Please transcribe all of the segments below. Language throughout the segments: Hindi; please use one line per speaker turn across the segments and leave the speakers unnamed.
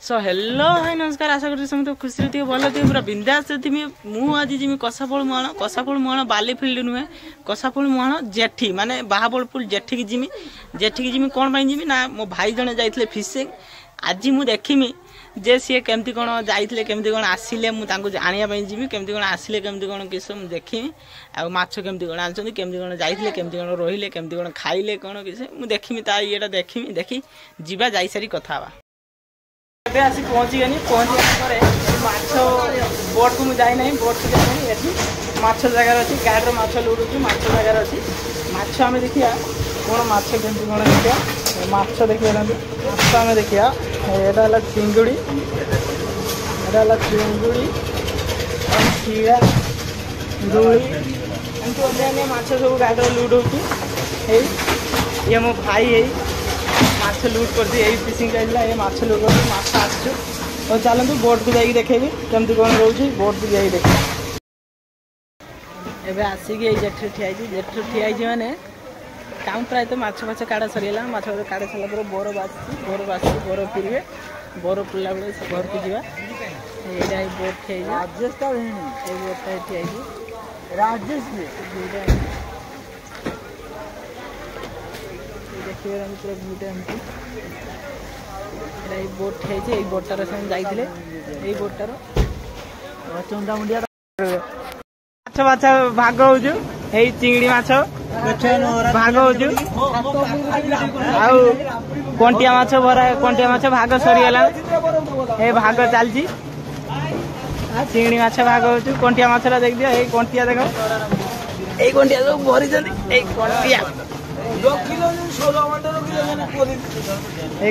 सो हेलो हाय नमस्कार आशा करते समस्त खुशी थी भल थी पूरा बिंदास थी मुझे जी कसाफुल मुहाण बाली फिल्ड नुहे कसाफुल मुहाण जेठी माने बाहाबलपुर जेठी की जिमी कौन पाई जिमी ना मो भाई जने जाइए फिशिंग आज मु देखिमी जे सी केमती कौन जाइए केमती कौन आसिले मुझे आने जिमी केमती कौन आसिले केमती कौन किस मुझे देखिमी आ माछ केमती कौन आनी केमती कौन जाइए केमती कौन रहिले केमती कौन खाइले कौन किस मुझे देखिमी ता ये देखिमी देखी जीवा जाई सारी कथा हवा ଏବେ ଆସି ପହଞ୍ଚିଗନି ପହଞ୍ଚିଗଲା ପରେ ମାଛ ବୋଟ୍ ମୁଁ ଯାଇ ନାହିଁ ବୋଟ୍ ଯାଇନି ଏଠି ମାଛ ଜାଗାରେ ଅଛି ଗାଡ଼ିର ମାଛ ଲୁଡ଼ୁଛି ମାଛ ଜାଗାରେ ଅଛି ମାଛ ଆମେ ଦେଖିବା କ'ଣ ମାଛ କେମିତି କ'ଣ ଦେଖିବା ମାଛ ଦେଖିବା ମାଛ ଆମେ ଦେଖିବା ଏଇଟା ହେଲା ଚିଙ୍ଗୁଡ଼ି ଶିଳା ରୋହି ଏମିତି ଅନ୍ୟାନ୍ୟ ମାଛ ସବୁ ଗାଡ଼ିରେ ଲୁଡ଼୍ ହେଉଛି ଏଇ ଇଏ ମୋ ଭାଇ ଏଇ माछ लुट कर फिशिंग जाइला ये माछ लुट कर माछ आसु और चलते बोट को जाइए देखेबी केमती कौन रोचे बोट को जाइए देख एबे आसिक जेठी ठिया मैंने काम प्राय तो माछ फाछ काड़ा सरीगला माछ काड़ा सारा पर बोर बासी बोर पिरबे बोर पुला बेले से घर को जावा ये बोट ठिया राजेश का बोटा ठिया राजेश देखिए पूरा भूटा एमती बोट है बोटार से जाइए बोटार चंदा मुंडिया माछ माछ भाग हो चिंगड़ी माछ भाग हो कंटिया माछ भरा कंटिया माछ भाग सरीगला ये भाग चलती चिंगड़ी माछ भाग हो कंटिया माछरा देख दिया ये कंटिया देख ये कंटिया सब भरी कंटिया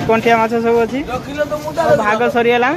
कंठिया माछ सब अच्छी भाग सरीगला